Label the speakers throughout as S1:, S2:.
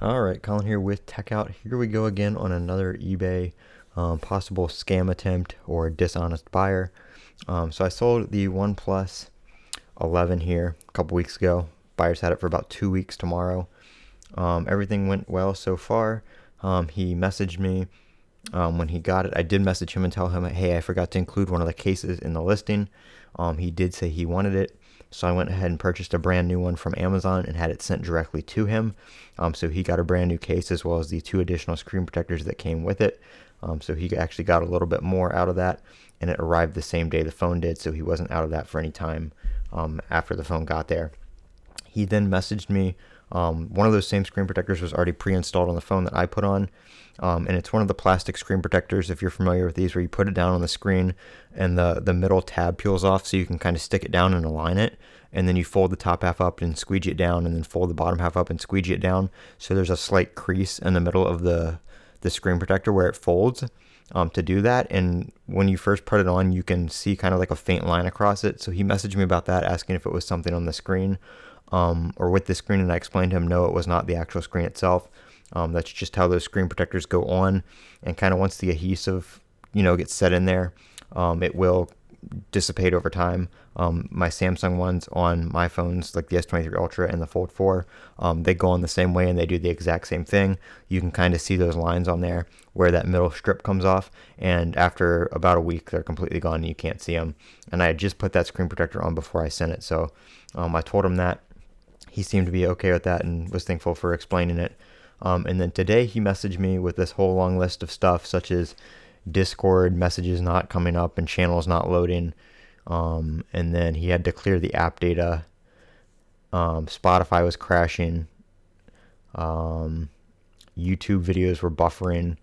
S1: All right, Colin here with Tech Out. Here we go again on another eBay possible scam attempt or dishonest buyer. So I sold the OnePlus 11 here a couple weeks ago. Buyers had it for about 2 weeks tomorrow. Everything went well so far. He messaged me when he got it. I did message him and tell him, hey, I forgot to include one of the cases in the listing. He did say he wanted it. So I went ahead and purchased a brand new one from Amazon and had it sent directly to him. So he got a brand new case as well as the 2 additional screen protectors that came with it. So he actually got a little bit more out of that, and it arrived the same day the phone did, so he wasn't out of that for any time after the phone got there. He then messaged me. One of those same screen protectors was already pre-installed on the phone that I put on. And it's one of the plastic screen protectors, if you're familiar with these, where you put it down on the screen and the middle tab peels off so you can kind of stick it down and align it. And then you fold the top half up and squeegee it down, and then fold the bottom half up and squeegee it down. So there's a slight crease in the middle of the screen protector where it folds to do that. And when you first put it on, you can see kind of like a faint line across it. So he messaged me about that, asking if it was something on the screen or with the screen, and I explained to him, no, it was not the actual screen itself. That's just how those screen protectors go on, and kind of once the adhesive, gets set in there, it will dissipate over time. My Samsung ones on my phones, like the S23 Ultra and the Fold 4, they go on the same way and they do the exact same thing. You can kind of see those lines on there where that middle strip comes off, and after about a week, they're completely gone and you can't see them. And I had just put that screen protector on before I sent it, so I told him that. He seemed to be okay with that and was thankful for explaining it. And then today he messaged me with this whole long list of stuff, such as Discord messages not coming up and channels not loading. And then he had to clear the app data. Spotify was crashing. YouTube videos were buffering.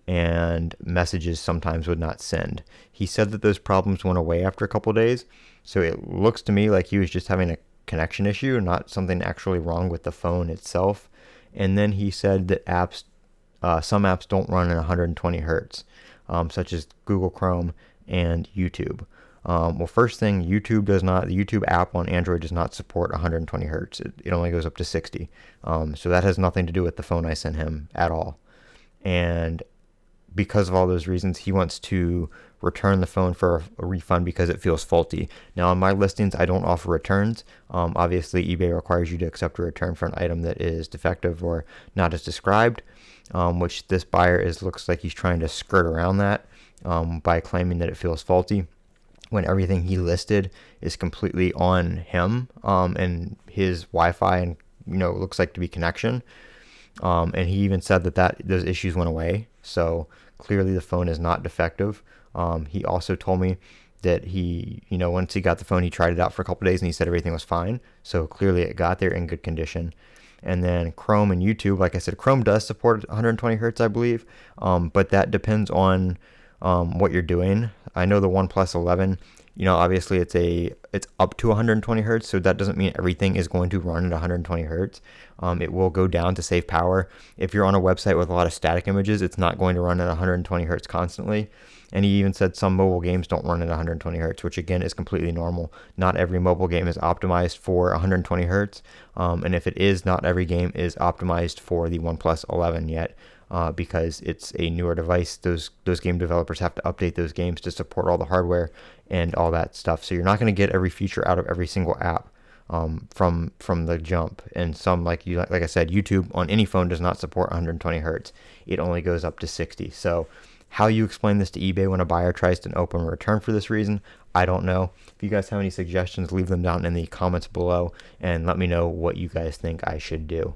S1: And messages sometimes would not send. He said that those problems went away after a couple days. So it looks to me like he was just having a connection issue, not something actually wrong with the phone itself. And then he said that some apps don't run at 120 hertz, such as Google Chrome and YouTube. Well, first thing, YouTube does not. The YouTube app on Android does not support 120 hertz. It only goes up to 60. So that has nothing to do with the phone I sent him at all. And because of all those reasons, he wants to return the phone for a refund because it feels faulty. Now, on my listings, I don't offer returns. Obviously, eBay requires you to accept a return for an item that is defective or not as described, which this buyer looks like he's trying to skirt around that by claiming that it feels faulty, when everything he listed is completely on him and his Wi-Fi and looks like to be connection. And he even said that those issues went away. So clearly the phone is not defective. He also told me that he, once he got the phone, he tried it out for a couple days and he said everything was fine. So clearly it got there in good condition. And then Chrome and YouTube, like I said, Chrome does support 120 hertz, I believe. But that depends on what you're doing. I know the OnePlus 11, obviously it's up to 120 hertz, so that doesn't mean everything is going to run at 120 hertz. It will go down to save power. If you're on a website with a lot of static images, it's not going to run at 120 hertz constantly. And he even said some mobile games don't run at 120 hertz, which again is completely normal. Not every mobile game is optimized for 120 hertz. And if it is, not every game is optimized for the OnePlus 11 yet. Because it's a newer device. Those game developers have to update those games to support all the hardware and all that stuff. So you're not going to get every feature out of every single app from the jump. And some, like I said, YouTube on any phone does not support 120 hertz. It only goes up to 60. So how you explain this to eBay when a buyer tries to open a return for this reason, I don't know. If you guys have any suggestions, leave them down in the comments below and let me know what you guys think I should do.